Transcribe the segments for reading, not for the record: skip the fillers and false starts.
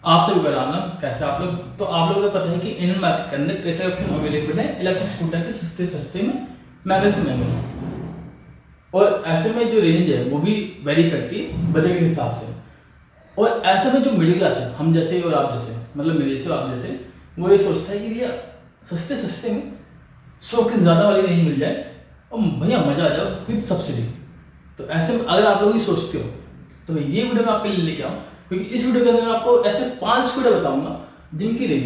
आप सभी का राम राम। कैसे आप लोग? तो आप लोगों को पता है कि इंडियन मार्केट के अंदर कैसे ऑप्शन अवेलेबल है इलेक्ट्रिक स्कूटर के सस्ते सस्ते में, महंगे से महंगे। और ऐसे में जो रेंज है वो भी वेरी करती है बजट के हिसाब से। और ऐसे में जो मिडिल क्लास है, हम जैसे और आप जैसे, मतलब मेरे जैसे और आप जैसे, वो ये सोचता है कि भैया सस्ते सस्ते में 100 के ज़्यादा वाली रेंज मिल जाए और भैया मज़ा आ जाओ विद सब्सिडी। तो ऐसे में अगर आप लोग ये सोचते हो तो मैं ये वीडियो मैं आपके लिए लेके आऊँ, क्योंकि इस वीडियो के अंदर मैं आपको ऐसे 5 स्कूटर बताऊंगा जिनकी रेंज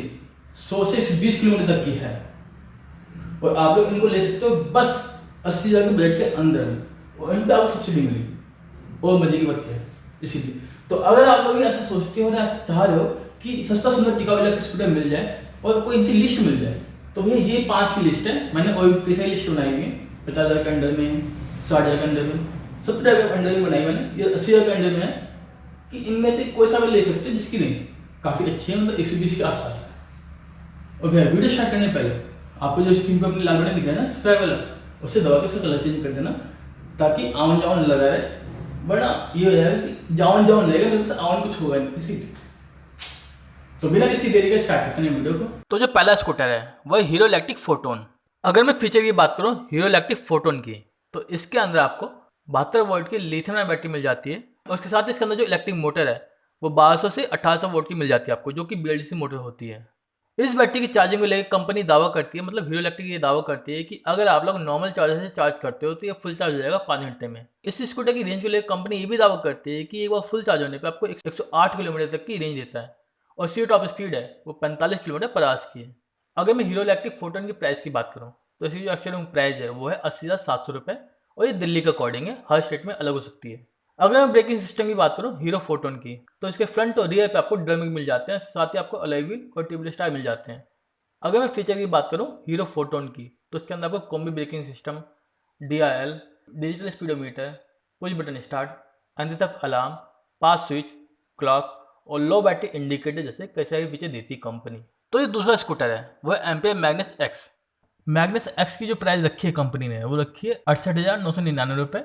100 से 120 किलोमीटर तक की है और आप लोग इनको ले सकते हो बस 80,000 के बजट के अंदर में, और इन पर आपको सब्सिडी मिलेगी और मजे की बात क्या है। इसीलिए तो अगर आप लोग ऐसा सोचते हो ना, ऐसा चाह रहे हो कि सस्ता सुंदर टिकाऊ इलेक्ट्रिक स्कूटर मिल जाए और कोई इनसी लिस्ट मिल जाए, तो भैया ये 5 की लिस्ट है। मैंने और भी कई सारी लिस्ट बनाई हुई है, 50,000 के अंडर में, 60,000 के अंडर में, 70,000 के अंडर में बनाई मैंने, ये 80,000 के अंडर में है कि इनमें से कोई सा भी ले सकते हो जिसकी रेंज काफ़ी अच्छी है, मतलब 120 के आसपास है। और भैया वीडियो स्टार्ट करने से पहले आपको जो स्क्रीन पर अपनी लाल बटन दिख रहा है ना सब्सक्राइब वाला, उससे दबा के उसका कलर चेंज कर देना ताकि आवन जावन लगा रहे, वरना ये हो जाएगा कि जावन जावन लगेगा मेरे से आवन कुछ होगा नहीं। इसीलिए तो बिना किसी देरी के स्टार्ट करते हैं वीडियो को। तो जो पहला स्कूटर है वह हीरो इलेक्ट्रिक फोटोन। अगर मैं फीचर की बात करूं हीरो इलेक्ट्रिक फोटोन की, तो इसके अंदर आपको 72 वोल्ट की लिथियम आयन बैटरी मिल जाती है और उसके साथ इसके अंदर जो इलेक्ट्रिक मोटर है वो 1200 से 1800 वोल्ट की मिल जाती है आपको, जो कि BLDC मोटर होती है। इस बैटरी की चार्जिंग को लेकर कंपनी दावा करती है, मतलब हीरो इलेक्ट्रिक ये दावा करती है कि अगर आप लोग नॉर्मल चार्जर से चार्ज करते हो तो ये फुल चार्ज हो जाएगा 5 घंटे में। इस स्कूटर की रेंज को लेकर कंपनी ये भी दावा करती है कि एक बार फुल चार्ज होने पे आपको 108 किलोमीटर तक की रेंज देता है और इसकी टॉप स्पीड है वो 45 किलोमीटर पर आवर्स की है। अगर मैं हीरो इलेक्ट्रिक फोटोन की प्राइस की बात करूँ तो इसकी जो एक्चुअल प्राइस है वो है 80,700 रुपये और ये दिल्ली के अकॉर्डिंग है, हर स्टेट में अलग हो सकती है। अगर मैं ब्रेकिंग सिस्टम की बात करूँ हीरो फोटोन की, तो इसके फ्रंट और रियर पे आपको ड्रम मिल जाते हैं, साथ ही आपको अलॉय व्हील और ट्यूबलेस टायर मिल जाते हैं। अगर मैं फीचर की बात करूँ हीरो फोटोन की, तो इसके अंदर आपको combi braking system, DRL, digital speedometer, push button start, anti theft alarm, pass switch, clock और लो बैटरी इंडिकेटर जैसे कई सारे फीचर देती है कंपनी। तो ये दूसरा स्कूटर है वह ampere Magnus x. Magnus x की जो प्राइस रखी है कंपनी ने वो रखी है 68,999 रुपये,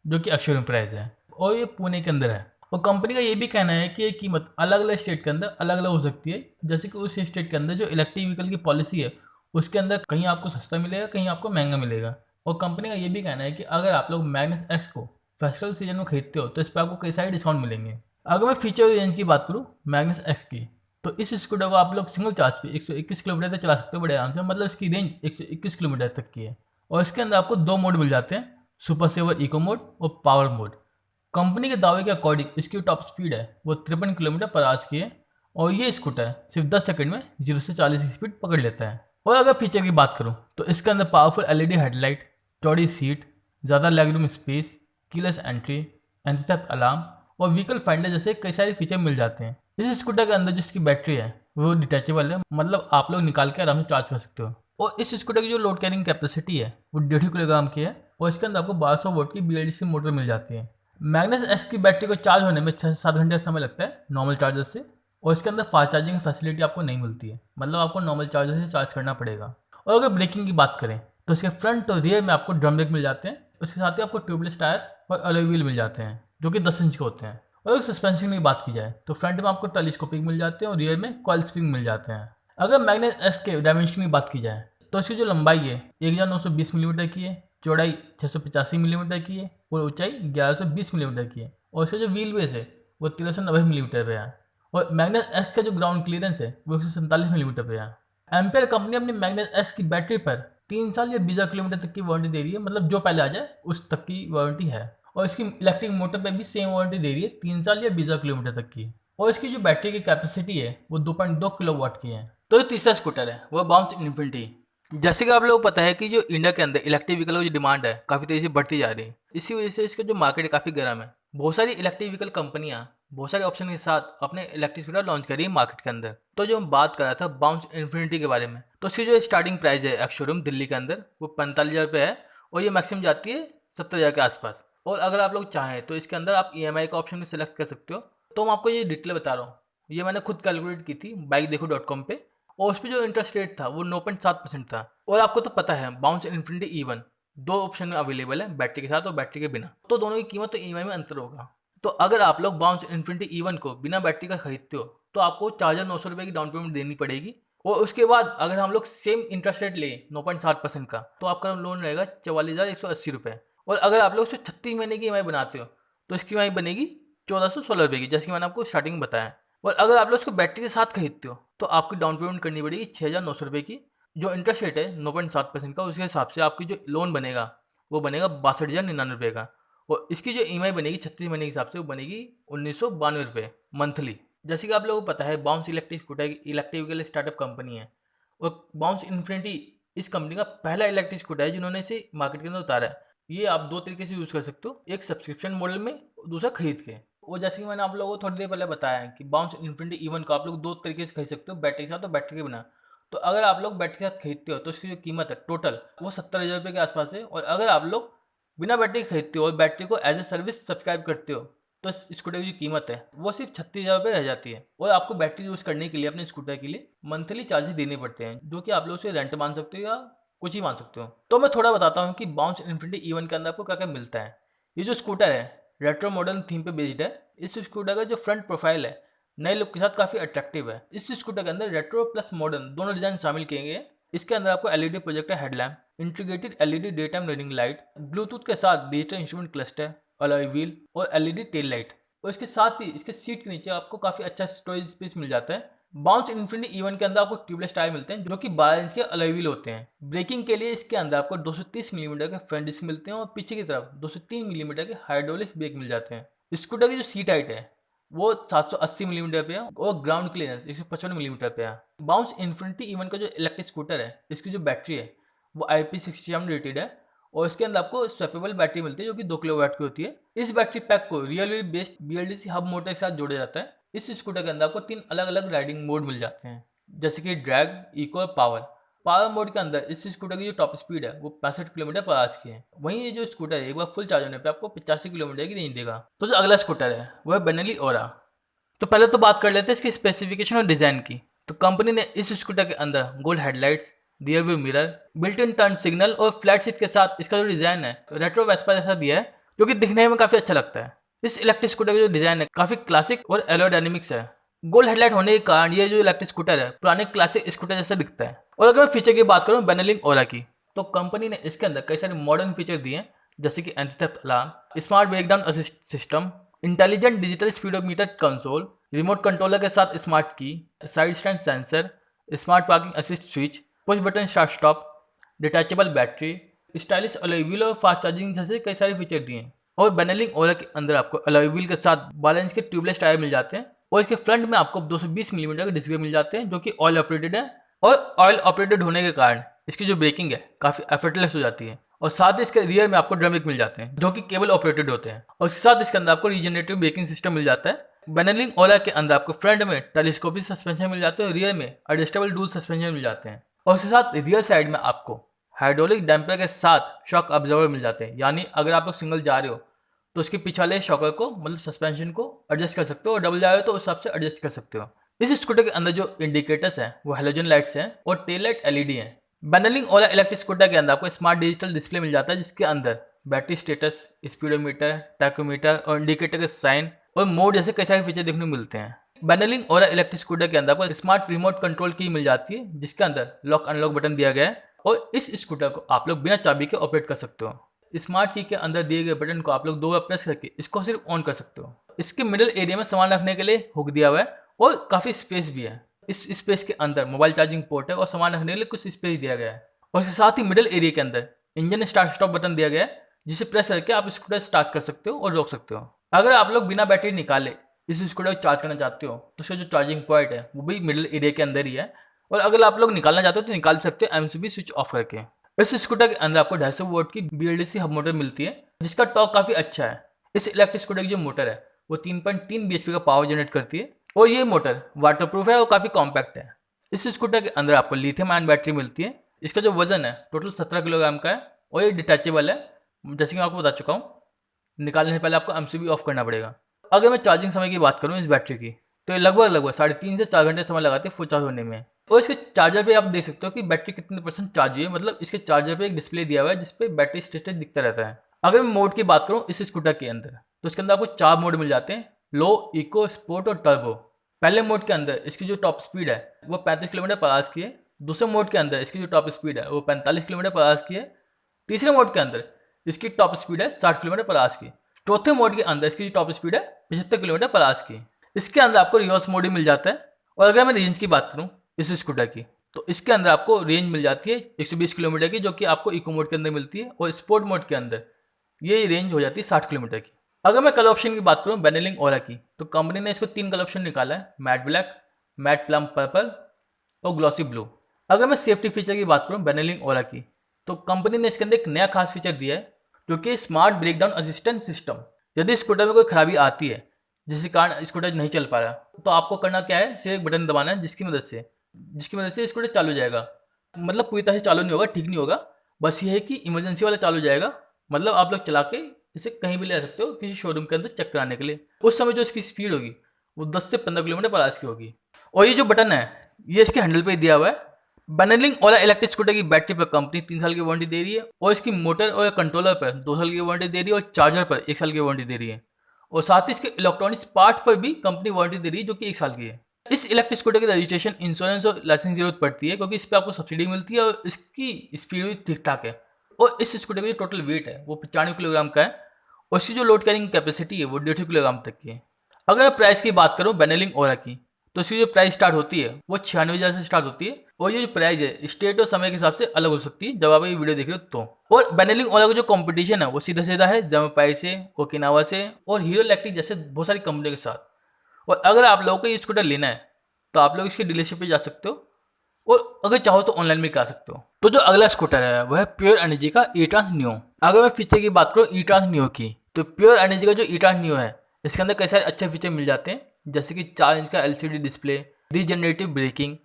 जो कि अक्षर प्राइस है और ये पुणे के अंदर है। और कंपनी का ये भी कहना है कि ये कीमत अलग अलग स्टेट के अंदर अलग अलग हो सकती है, जैसे कि उस स्टेट के अंदर जो इलेक्ट्रिक व्हीकल की पॉलिसी है उसके अंदर कहीं आपको सस्ता मिलेगा, कहीं आपको महंगा मिलेगा। और कंपनी का ये भी कहना है कि अगर आप लोग मैग्नस एक्स को फेस्टिवल सीजन में खरीदते हो तो इस पर आपको कई सारे डिस्काउंट मिलेंगे। अगर मैं फीचर रेंज की बात करूँ मैग्नस एक्स की, तो इस स्कूटर को आप लोग सिंगल चार्ज पे 121 किलोमीटर तक चला सकते हो बड़े आराम से, मतलब इसकी रेंज 121 किलोमीटर तक की है। और इसके अंदर आपको 2 मोड मिल जाते हैं, सुपर सेवर इको मोड और पावर मोड। कंपनी के दावे के अकॉर्डिंग इसकी टॉप स्पीड है वो 53 किलोमीटर पर आवर्स की है और ये स्कूटर सिर्फ 10 सेकंड में 0 से 40 की स्पीड पकड़ लेता है। और अगर फीचर की बात करूँ तो इसके अंदर पावरफुल LED हेडलाइट, चौड़ी सीट, ज़्यादा leg room space, keyless entry, anti theft alarm और व्हीकल फाइंडर जैसे कई सारे फीचर मिल जाते हैं। इस स्कूटर के अंदर जो इसकी बैटरी है वो डिटैचेबल है, मतलब आप लोग निकाल के आराम से चार्ज कर सकते हो। और इस स्कूटर की जो लोड कैरिंग कैपेसिटी है वो 1.5 किलोग्राम की है और इसके अंदर आपको 1200 वोल्ट की BLDC मोटर मिल जाती है। मैग्नस एक्स की बैटरी को चार्ज होने में 6 से 7 घंटे का समय लगता है नॉर्मल चार्जर से, और इसके अंदर फास्ट चार्जिंग की फैसिलिटी आपको नहीं मिलती है, मतलब आपको नॉर्मल चार्जर से चार्ज करना पड़ेगा। और अगर ब्रेकिंग की बात करें तो इसके फ्रंट और रियर में आपको ड्रम ब्रेक मिल जाते हैं, उसके साथ ही आपको ट्यूबलेस टायर और अलॉय व्हील मिल जाते हैं जो कि 10 इंच के होते हैं। और अगर सस्पेंशन की बात की जाए तो फ्रंट में आपको टेलीस्कोपिक मिल जाते हैं और रियर में कॉइल स्प्रिंग मिल जाते हैं। अगर मैग्नस एक्स के डायमेंशन की बात की जाए तो इसकी जो लंबाई है 1920 मिलीमीटर की है, चौड़ाई 685 मिलीमीटर की है और ऊंचाई 1120 मिलीमीटर की है। और इसका जो व्हील बेस है वो 1390 मिलीमीटर पे है। और मैग्नस एक्स का जो ग्राउंड क्लियरेंस है वो 147 मिलीमीटर पे है। एम्पेयर कंपनी अपनी मैग्नस एक्स की बैटरी पर 3 साल या 20,000 किलोमीटर तक की वारंटी दे रही है, मतलब जो पहले आ जाए उस तक की वारंटी है। और इसकी इलेक्ट्रिक मोटर पे भी सेम वारंटी दे रही है, 3 साल या 20,000 किलोमीटर तक की। और इसकी जो बैटरी की कैपेसिटी है वो 2.2 किलोवाट की है। तो ये तीसरा स्कूटर है वो बाउंस इन्फिनिटी। जैसे कि आप लोगों को पता है कि जो इंडिया के अंदर इलेक्ट्रिक व्हीकल की जो डिमांड है काफ़ी तेज़ी से बढ़ती जा रही है, इसी वजह से इसका जो मार्केट है काफ़ी गर्म है। बहुत सारी इलेक्ट्रिक व्हीकल कंपनियां बहुत सारे ऑप्शन के साथ अपने इलेक्ट्रिक स्कूटर लॉन्च कर रही है मार्केट के अंदर। तो जो हम बात कर रहा था बाउंस इन्फिनिटी के बारे में, तो इसकी जो स्टार्टिंग प्राइस है एक्स शोरूम दिल्ली के अंदर वो 45,000 रुपये है और ये मैक्सिमम जाती है 70,000 के आसपास। और अगर आप लोग चाहें तो इसके अंदर आप EMI का ऑप्शन भी सिलेक्ट कर सकते हो। तो मैं आपको ये डिटेल बता रहा हूँ, ये मैंने खुद कैलकुलेट की थी bikedeco.com पे, और उस पर जो इंटरेस्ट रेट था वो 9.7% था। और आपको तो पता है बाउंस इन्फिनिटी E1 दो ऑप्शन में अवेलेबल है, बैटरी के साथ और बैटरी के बिना, तो दोनों की कीमत तो EMI में अंतर होगा। तो अगर आप लोग बाउंस इन्फिनिटी E1 को बिना बैटरी का खरीदते हो तो आपको 4,900 रुपये की डाउन पेमेंट देनी पड़ेगी। और उसके बाद अगर हम लोग सेम इंटरेस्ट रेट लें 9.7% का, तो आपका लोन रहेगा 44,180 रुपये। और अगर आप लोग उससे 36 महीने की EMI बनाते हो तो इसकी EMI बनेगी 1,416 रुपये की, जैसे कि मैंने आपको स्टार्टिंग में बताया। और अगर आप लोग उसको बैटरी के साथ खरीदते हो तो आपकी डाउन पेमेंट करनी पड़ेगी 6,900 रुपये की। जो इंटरेस्ट रेट है 9.7% का, उसके हिसाब से आपकी जो लोन बनेगा वो बनेगा 62,099 रुपये का। और इसकी जो EMI बनेगी 36 महीने के हिसाब से वो बनेगी 1,992 रुपये मंथली। जैसे कि आप लोगों को पता है bounce electric scooter electric vehicle startup company है। और बाउंस इन्फिनिटी इस कंपनी का पहला इलेक्ट्रिक स्कूटर है जिन्होंने इसे मार्केट के अंदर उतारा है। ये आप दो तरीके से यूज़ कर सकते हो, एक सब्सक्रिप्शन मॉडल में, दूसरा खरीद के। और जैसे कि मैंने आप लोगों को थोड़ी देर पहले बताया है कि बाउंस इन्फिनिटी E1 को आप लोग दो तरीके से खरीद सकते हो, बैटरी के साथ और बैटरी के बिना। तो अगर आप लोग बैटरी के साथ खरीदते हो तो उसकी जो कीमत है टोटल वो 70,000 रुपये के आसपास है। और अगर आप लोग बिना बैटरी खरीदते हो और बैटरी को एज ए सर्विस सब्सक्राइब करते हो तो इस स्कूटर की जो कीमत है वो सिर्फ 36,000 रुपये रह जाती है। और आपको बैटरी यूज़ करने के लिए अपने स्कूटर के लिए मंथली चार्जेस देने पड़ते हैं, जो कि आप लोग उसे रेंट मान सकते हो या कुछ ही मान सकते हो। तो मैं थोड़ा बताता हूँ कि बाउंस इन्फिनिटी E1 के अंदर आपको क्या क्या मिलता है। ये जो स्कूटर है रेट्रो मॉडर्न थीम पे बेस्ड है। इस स्कूटर का जो फ्रंट प्रोफाइल है नए लुक के साथ काफ़ी अट्रैक्टिव है। इस स्कूटर के अंदर रेट्रो प्लस मॉडर्न दोनों डिजाइन शामिल किए गए हैं। इसके अंदर आपको LED projector headlamp, integrated LED day time running light, Bluetooth के साथ digital instrument cluster, alloy wheel और LED टेल लाइट। और इसके साथ ही इसके सीट के नीचे आपको काफ़ी अच्छा स्टोरेज स्पेस मिल जाता है। बाउंस इन्फिनिटी E1 के अंदर आपको ट्यूबलेस टायर मिलते हैं जो कि 12 इंच के अलॉय व्हील होते हैं। ब्रेकिंग के लिए इसके अंदर आपको 230 मिलीमीटर के फ्रंट डिस्क मिलते हैं और पीछे की तरफ 203 मिलीमीटर के हाइड्रोलिक ब्रेक मिल जाते हैं। स्कूटर की जो सीट हाइट है वो 780 मिलीमीटर पे है और ग्राउंड क्लियरेंस 155 मिलीमीटर पे है। बाउंस इन्फिनिटी E1 का जो इलेक्ट्रिक स्कूटर है इसकी जो बैटरी है वो IP67 रेटेड है। और इसके अंदर आपको स्वैपेबल बैटरी मिलती है जो कि 2 किलोवाट की होती है। इस बैटरी पैक को real wheel based BLDC hub motor के साथ जोड़ा जाता है। इस स्कूटर के अंदर आपको 3 अलग अलग राइडिंग मोड मिल जाते हैं, जैसे कि ड्रैग, इको और पावर। पावर मोड के अंदर इस स्कूटर की जो टॉप स्पीड है वो 65 किलोमीटर पर आवर्स की है। वहीं ये जो स्कूटर है एक बार फुल चार्ज होने पे आपको 85 किलोमीटर की रेंज देगा। तो जो अगला स्कूटर है वो है बेनेली ओरा। तो पहले तो बात कर लेते हैं इसकी स्पेसिफिकेशन और डिज़ाइन की। तो कंपनी ने इस स्कूटर के अंदर gold headlights, rear view mirror, built in turn signal और फ्लैट सीट के साथ इसका जो डिज़ाइन है रेट्रो वेस्पा जैसा दिया है, जो कि दिखने में काफ़ी अच्छा लगता है। इस इलेक्ट्रिक स्कूटर का जो डिज़ाइन है काफ़ी क्लासिक और एरोडायनेमिक्स है। गोल्ड हेडलाइट होने के कारण ये जो इलेक्ट्रिक स्कूटर है पुराने क्लासिक स्कूटर जैसा दिखता है। और अगर मैं फीचर की बात करूँ बेनेलिंग ओरा की, तो कंपनी ने इसके अंदर कई सारे मॉडर्न फीचर दिए हैं, जैसे कि anti theft alarm, smart breakdown assist system, intelligent digital speedometer console, remote controller के साथ स्मार्ट की, side stand sensor, smart parking assist switch, push button start stop, detachable battery, stylish alloy wheel और fast charging जैसे कई सारे feature दिए हैं। और बेनेलिंग ओरा के अंदर आपको अलॉय व्हील के साथ 12 इंच के ट्यूबलेस टायर मिल जाते हैं। और इसके फ्रंट में आपको 220 मिलीमीटर के डिस्क ब्रेक मिल जाते हैं जो कि ऑयल ऑपरेटेड है। और ऑयल ऑपरेटेड होने के कारण इसकी जो ब्रेकिंग है काफ़ी एफर्टलेस हो जाती है। और साथ ही इसके रियर में आपको ड्रम ब्रेक मिल जाते हैं जो कि केबल ऑपरेटेड होते हैं। और इसके साथ इसके अंदर आपको रीजनरेटिव ब्रेकिंग सिस्टम मिल जाता है। बेनेलिंग ओरा के अंदर आपको फ्रंट में टेलीस्कोपिक सस्पेंशन मिल जाते हैं और रियर में एडजस्टेबल डुअल सस्पेंशन मिल जाते हैं। और उसके साथ रियर साइड में आपको हाइड्रोलिक डैम्पर के साथ शॉक ऑब्जर्वर मिल जाते हैं, यानी अगर आप लोग सिंगल जा रहे हो तो उसके पीछे वाले शॉकर को मतलब सस्पेंशन को एडजस्ट कर सकते हो, और डबल जा रहे हो तो उस हिसाब से एडजस्ट कर सकते हो। इस स्कूटर के अंदर जो इंडिकेटर्स हैं वो हेलोजन लाइट्स हैं और टेल लाइट LED हैं। बेनेलिंग ओरा इलेक्ट्रिक स्कूटर के अंदर आपको स्मार्ट डिजिटल डिस्प्ले मिल जाता है जिसके अंदर बैटरी स्टेटस, स्पीडोमीटर, टैकोमीटर और इंडिकेटर के साइन और मोड जैसे कई सारे फीचर देखने को मिलते हैं। बेनेलिंग ओरा इलेक्ट्रिक स्कूटर के अंदर आपको स्मार्ट रिमोट कंट्रोल की मिल जाती है जिसके अंदर लॉक अनलॉक बटन दिया गया है। और इस स्कूटर को आप लोग बिना चाबी के ऑपरेट कर सकते हो। स्मार्ट की के अंदर दिए गए बटन को आप लोग 2 बार प्रेस करके इसको सिर्फ ऑन कर सकते हो। इसके मिडिल एरिया में सामान रखने के लिए हुक दिया हुआ है और काफ़ी स्पेस भी है। इस स्पेस के अंदर मोबाइल चार्जिंग पोर्ट है और सामान रखने के लिए कुछ स्पेस दिया गया है। और इसके साथ ही मिडिल एरिया के अंदर इंजन स्टार्ट स्टॉप बटन दिया गया है जिसे प्रेस करके आप स्कूटर स्टार्ट कर सकते हो और रोक सकते हो। अगर आप लोग बिना बैटरी निकाले इस स्कूटर को चार्ज करना चाहते हो तो उसका जो चार्जिंग पॉइंट है वो भी मिडिल एरिया के अंदर ही है। और अगर आप लोग निकालना चाहते हो तो निकाल सकते हो MCB स्विच ऑफ करके। इस स्कूटर के अंदर आपको 250 वोल्ट की BLDC हब मोटर मिलती है जिसका टॉर्क काफ़ी अच्छा है। इस इलेक्ट्रिक स्कूटर की जो मोटर है वो 3.3 bhp का पावर जनरेट करती है और ये मोटर वाटरप्रूफ है और काफ़ी कॉम्पैक्ट है। इस स्कूटर के अंदर आपको लिथियम आयन बैटरी मिलती है। इसका जो वजन है टोटल 17 किलोग्राम का है और ये डिटैचेबल है, जैसे कि मैं आपको बता चुका हूँ। निकालने से पहले आपको MCB ऑफ करना पड़ेगा। अगर मैं चार्जिंग समय की बात करूँ इस बैटरी की तो ये लगभग 3.5 से 4 घंटे समय लगाती है फुल चार्ज होने में। और इसके चार्जर पे आप देख सकते हो कि बैटरी कितने % चार्ज हुई है, मतलब इसके चार्जर पे एक डिस्प्ले दिया हुआ है जिसपे बैटरी स्टेटस दिखता रहता है। अगर मैं मोड की बात करूँ इस स्कूटर के अंदर तो इसके अंदर आपको 4 मोड मिल जाते हैं, लो, इको, स्पोर्ट और टर्बो। पहले मोड के अंदर इसकी जो टॉप स्पीड है वो 35 किलोमीटर पर आवर्स की है। दूसरे मोड के अंदर इसकी जो टॉप स्पीड है वो 45 किलोमीटर पर आवर्स की है। तीसरे मोड के अंदर इसकी टॉप स्पीड है 60 किलोमीटर पर आवर्स की। चौथे मोड के अंदर इसकी जो टॉप स्पीड है 75 किलोमीटर पर आवर्स की। इसके अंदर आपको रिवर्स मोड ही मिल जाता है। और अगर मैं रेंज की बात करूँ इस स्कूटर की, तो इसके अंदर आपको रेंज मिल जाती है 120 किलोमीटर की, जो कि आपको इको मोड के अंदर मिलती है। और स्पोर्ट मोड के अंदर ये रेंज हो जाती है 60 किलोमीटर की। अगर मैं कलर ऑप्शन की बात करूँ बेनेलिंग ओरा की, तो कंपनी ने इसको 3 कलर ऑप्शन निकाला है, matte black, matte plum purple और ग्लॉसी ब्लू। अगर मैं सेफ्टी फीचर की बात करूँ बेनेलिंग ओरा की, तो कंपनी ने इसके अंदर एक नया खास फीचर दिया है, जो कि स्मार्ट ब्रेकडाउन असिस्टेंट सिस्टम। यदि स्कूटर में कोई खराबी आती है जिसके कारण स्कूटर नहीं चल पा रहा, तो आपको करना क्या है, सिर्फ एक बटन दबाना है जिसकी मदद से स्कूटर चालू हो जाएगा। मतलब पूरी तरह से चालू नहीं होगा, ठीक नहीं होगा, बस ये है कि इमरजेंसी वाला चालू हो जाएगा। मतलब आप लोग चला के इसे कहीं भी ले सकते हो किसी शोरूम के अंदर चेक कराने के लिए। उस समय जो इसकी स्पीड होगी वो 10 से 15 किलोमीटर पर आवर्स की होगी। और ये जो बटन है ये इसके हैंडल पे दिया हुआ है। बेनेलिंग ओला इलेक्ट्रिक स्कूटर की बैटरी पर कंपनी 3 साल की वारंटी दे रही है, और इसकी मोटर और कंट्रोलर पर 2 साल की वारंटी दे रही है, और चार्जर पर 1 साल की वारंटी दे रही है। और साथ ही इसके इलेक्ट्रॉनिक्स पार्ट पर भी कंपनी वारंटी दे रही है, जो कि 1 साल की है। इस इलेक्ट्रिक स्कूटर की रजिस्ट्रेशन, इंश्योरेंस और लाइसेंस की जरूरत पड़ती है, क्योंकि इस पर आपको सब्सिडी मिलती है और इसकी स्पीड भी ठीक ठाक है। और इस स्कूटर का जो टोटल वेट है वो 95 किलोग्राम का है, और इसकी जो लोड कैरिंग कैपेसिटी है वो 150 किलोग्राम तक की है। अगर मैं प्राइस की बात करूँ बेनेलिंग ओरा की, तो इसकी जो प्राइस स्टार्ट होती है वो 96,000 से स्टार्ट होती है। और ये जो प्राइस है स्टेट और समय के हिसाब से अलग हो सकती है, जब आप ये वीडियो देख रहे हो तो। और बेनेलिंग ओरा का जो कंपटीशन है वो सीधा सीधा है जमापाई से, ओकिनावा से और हीरो इलेक्ट्रिक जैसे बहुत सारी कंपनियों के साथ। और अगर आप लोगों को ये स्कूटर लेना है तो आप लोग इसकी डीलरशिप पे जा सकते हो, और अगर चाहो तो ऑनलाइन भी करा सकते हो। तो जो अगला स्कूटर है वह है प्योर एनर्जी का ई-ट्रांस नियो। अगर मैं फीचर की बात करूँ ई-ट्रांस नियो की, तो प्योर एनर्जी का जो ई-ट्रांस नियो है इसके अंदर कई सारे अच्छे फीचर मिल जाते हैं, जैसे कि 4 इंच का LCD display, regenerative braking,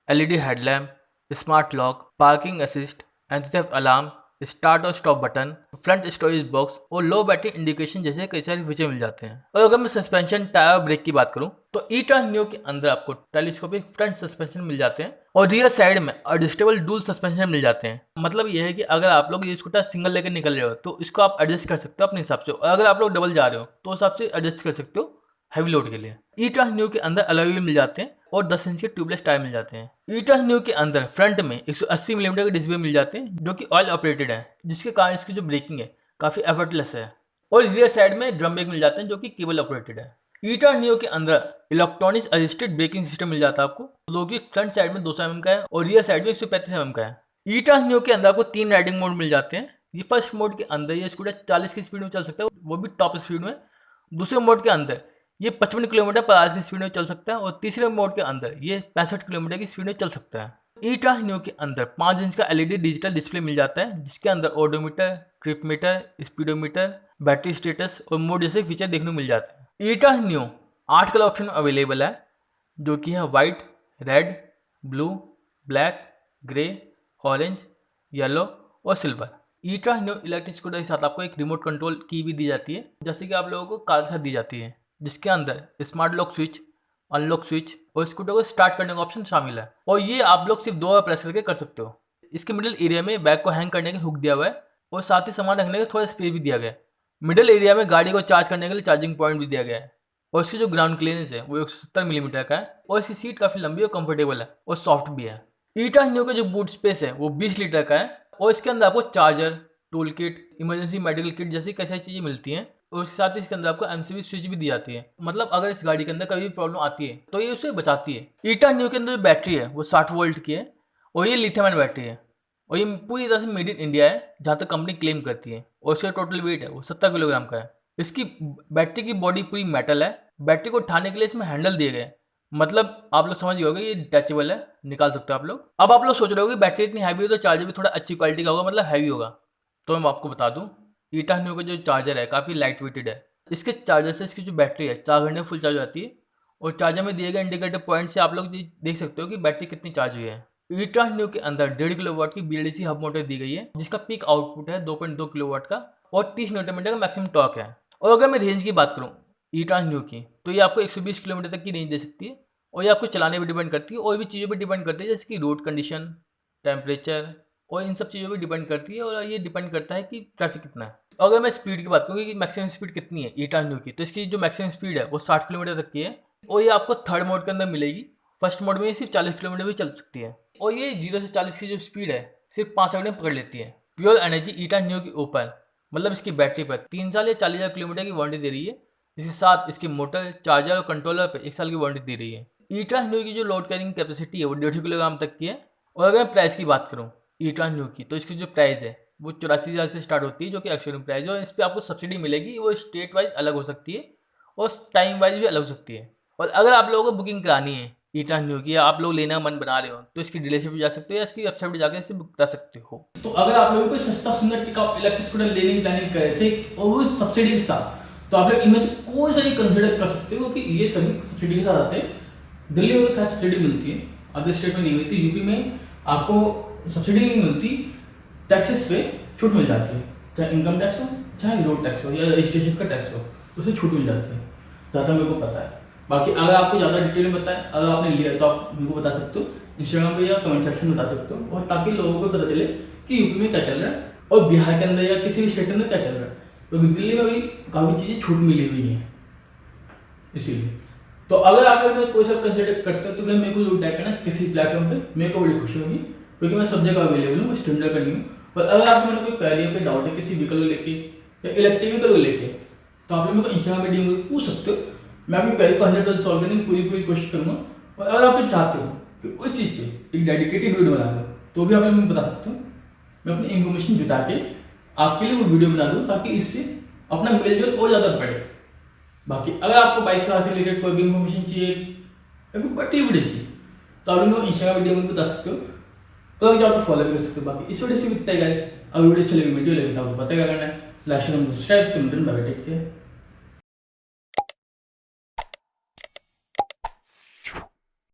LED headlamp, smart lock, parking assist, anti theft alarm, start और stop button, front storage box और लो बैटरी इंडिकेशन जैसे कई सारे फीचर मिल जाते हैं। और अगर मैं सस्पेंशन, टायर और ब्रेक की बात करूं, तो ई-ट्रांस नियो के अंदर आपको टेलीस्कोपिक फ्रंट सस्पेंशन मिल जाते हैं, और रियर साइड में एडजस्टेबल डुअल सस्पेंशन मिल जाते हैं। मतलब यह है कि अगर आप लोग ये स्कूटर सिंगल लेकर निकल रहे हो तो इसको आप एडजस्ट कर सकते हो अपने हिसाब से, और अगर आप लोग डबल जा रहे हो तो उस हिसाब से एडजस्ट कर सकते हो हैवी लोड के लिए। ई-ट्रांस नियो के अंदर अलॉय व्हील मिल जाते हैं और 10 इंच के ट्यूबलेस टायर मिल जाते हैं। ई-ट्रांस नियो के अंदर फ्रंट में 180 मिलीमीटर के डिस्क ब्रेक मिल जाते हैं, जो कि ऑयल ऑपरेटेड है, जिसके कारण इसकी जो ब्रेकिंग है काफी एफर्टलेस है। और रियर साइड में ड्रम ब्रेक मिल जाते हैं, जो कि केबल ऑपरेटेड है। ई-ट्रांस नियो के अंदर इलेक्ट्रॉनिक्स असिस्टेड ब्रेकिंग सिस्टम मिल जाता है आपको, जो कि फ्रंट साइड में 200 mm का है और रियर साइड में 135 mm का है। ई-ट्रांस नियो के अंदर आपको 3 राइडिंग मोड मिल जाते हैं। ये फर्स्ट मोड के अंदर ये स्कूटर 40 की स्पीड में चल सकता है, वो भी टॉप स्पीड में। दूसरे मोड के अंदर ये 55 किलोमीटर पर आवर्स की स्पीड में चल सकता है, और तीसरे मोड के अंदर ये 65 किलोमीटर की स्पीड में चल सकता है। ई-ट्रांस नियो के अंदर 5 इंच का LED डिजिटल डिस्प्ले मिल जाता है, जिसके अंदर odometer, trip meter, speedometer, battery status और मोड जैसे फीचर देखने को मिल जाते हैं। ई-ट्रांस नियो 8 कलर ऑप्शन अवेलेबल है, जो कि है white, red, blue, black, grey, orange, yellow और सिल्वर। ई-ट्रांस नियो इलेक्ट्रिक स्कूटर के साथ आपको एक रिमोट कंट्रोल की भी दी जाती है, जैसे कि आप लोगों को कार के साथ दी जाती है, जिसके अंदर smart lock switch, unlock switch और स्कूटर को स्टार्ट करने का ऑप्शन शामिल है। और ये आप लोग सिर्फ 2 बार प्रेस करके कर सकते हो। इसके मिडिल एरिया में बैग को हैंग करने के लिए हुक दिया हुआ है, और साथ ही सामान रखने के थोड़ा स्पेस भी दिया गया है। मिडिल एरिया में गाड़ी को चार्ज करने के लिए चार्जिंग पॉइंट भी दिया गया है। और इसकी जो ग्राउंड क्लियरेंस है वो 170 मिलीमीटर का है, और इसकी सीट काफ़ी लंबी और कंफर्टेबल है और सॉफ्ट भी है। ई-ट्रांस नियो का जो बूट स्पेस है वो 20 लीटर का है, और इसके अंदर आपको charger, tool kit, emergency medical kit जैसी कई सारी चीज़ें मिलती हैं। और उसके साथ ही इसके अंदर आपको MCB स्विच भी दी जाती है, मतलब अगर इस गाड़ी के अंदर कभी भी प्रॉब्लम आती है तो ये उसे बचाती है। ई-ट्रांस नियो के अंदर जो बैटरी है वो 60 वोल्ट की है, और ये लिथियम आयन बैटरी है, और ये पूरी तरह से मेड इन इंडिया है जहाँ तक कंपनी क्लेम करती है। और इसका टोटल वेट है वो 70 किलोग्राम का है। इसकी बैटरी की बॉडी पूरी मेटल है। बैटरी को उठाने के लिए इसमें हैंडल दिए गए, मतलब आप लोग समझ गए होंगे ये डिटैचेबल है, निकाल सकते हो आप लोग। अब आप लोग सोच रहे हो कि बैटरी इतनी हैवी हो तो चार्जर भी थोड़ा अच्छी क्वालिटी का होगा, मतलब हैवी होगा। तो मैं आपको बता दूं, ई-ट्रांस नियो का जो चार्जर है काफ़ी लाइट वेटेड है। इसके चार्जर से इसकी जो बैटरी है 4 घंटे में फुल चार्ज हो जाती है, और चार्जर में दिए गए इंडिकेटर पॉइंट से आप लोग देख सकते हो कि बैटरी कितनी चार्ज हुई है। ई-ट्रांस नियो के अंदर 1.5 किलोवाट की BLDC हब मोटर दी गई है, जिसका पीक आउटपुट है 2.2 किलोवाट का, और 30 न्यूटन मीटर का मैक्सिमम टॉर्क है। और अगर मैं रेंज की बात करूँ ई-ट्रांस नियो की, तो ये आपको 120 किलोमीटर तक की रेंज दे सकती है, और ये आपको चलाने पर डिपेंड करती है, और भी चीज़ों पर डिपेंड करती है, जैसे कि रोड कंडीशन, टेम्परेचर और इन सब चीज़ों पर डिपेंड करती है, और ये डिपेंड करता है कि ट्रैफिक कितना है। अगर मैं स्पीड की बात करूँ कि मैक्सिमम स्पीड कितनी है ई-ट्रांस नियो की, तो इसकी जो मैक्सिमम स्पीड है वो 60 किलोमीटर तक की है, और ये आपको थर्ड मोड के अंदर मिलेगी। फर्स्ट मोड में ये सिर्फ 40 किलोमीटर भी चल सकती है और ये 0 से 40 की जो स्पीड है सिर्फ 5 सेकंड में पकड़ लेती है। प्योर एनर्जी ईटा न्यू की ओपन, मतलब इसकी बैटरी पर 3 साल या 40,000 किलोमीटर की वारंटी दे रही है। इसके साथ इसके मोटर, चार्जर और कंट्रोलर पर 1 साल की वारंटी दे रही है। ईटा न्यू की जो लोड कैरिंग कैपेसिटी है वो 150 किलोग्राम तक की है। और अगर मैं प्राइस की बात करूँ ईटा न्यू की, तो इसकी जो प्राइस है वो 84,000 से स्टार्ट होती है, जो कि एक्स-शोरूम प्राइस है। और इस पर आपको सब्सिडी मिलेगी, वो स्टेट वाइज अलग हो सकती है और टाइम वाइज भी अलग हो सकती है। और अगर आप लोगों को बुकिंग करानी है ईटा न्यू की, या आप लोग लेना मन बना रहे हो, तो इसकी डीलरशिप पे जा सकते हो या इसकी वेबसाइट पे जाकर इसे बुक करा सकते हो। तो अगर आप लोगों को सस्ता सुंदर टिकाऊ इलेक्ट्रिक स्कूटर लेने की प्लानिंग कर रहे थे और वो सब्सिडी के साथ, तो आप लोग इनमें से कोई सा भी कंसिडर कर सकते हो कि ये सभी सब्सिडी के साथ आते हैं। दिल्ली में तो खास सब्सिडी मिलती है, अदर स्टेट में नहीं मिलती। यूपी में आपको सब्सिडी नहीं मिलती, टैक्सेस पे छूट मिल जाती है, चाहे इनकम टैक्स हो, चाहे रोड टैक्स हो या रजिस्ट्रेशन का टैक्स हो, उससे छूट मिल जाती है, ज़्यादा मेरे को पता है। बाकी अगर आपको ज़्यादा डिटेल में पता है, अगर आपने लिया तो आप मेरे को बता सकते हो इंस्टाग्राम पे या कमेंट सेक्शन में बता सकते हो, और ताकि लोगों को पता चले कि यूपी में क्या चल रहा है और बिहार के अंदर या किसी भी स्टेट के अंदर क्या चल रहा है। क्योंकि दिल्ली में भी काफ़ी चीज़ें छूट मिली हुई हैं इसीलिए। तो अगर आप लोग कोई सब कंसिडर करते हो तो मैं मेरे को जरूर टैग करना किसी प्लेटफॉर्म पे, मेरे को बड़ी खुशी होगी, क्योंकि मैं सब जगह अवेलेबल हूँ, स्टैंडर्ड का नहीं हूँ। और अगर आपको मैंने कोई क्वेरी पे डाउट है किसी व्हीकल को लेके या इलेक्ट्रिक व्हीकल को लेके, तो आप लोग मेरे को इंस्टाग्राम मीडियम में पूछ सकते हो। मैं अपनी क्वेरी को 100% सॉल्व करने की पूरी कोशिश करूँगा। और अगर आप चाहते हो कि उस चीज़ पे एक डेडिकेटेड वीडियो बना दो, तो भी आप लोग बता सकते हो। मैं अपनी इन्फॉर्मेशन जुटा के आपके लिए वो वीडियो बना दूँ, ताकि इससे अपना मेलजोल और ज़्यादा बढ़े। बाकी अगर आपको बाइक से रिलेटेड कोई भी इन्फॉर्मेशन चाहिए या कोई पर्टिकुलर वीडियो चाहिए, तो आप लोग इंस्टाग्राम वीडियो में बता सकते हो, तो अगर चाहो तो फॉलो भी कर सकते हो। बाकी इस वीडियो से कितना है, अगर वीडियो अच्छी लगी, वीडियो लगी तो आपको पता क्या करना है, like share subscribe, comment, bye bye, take care.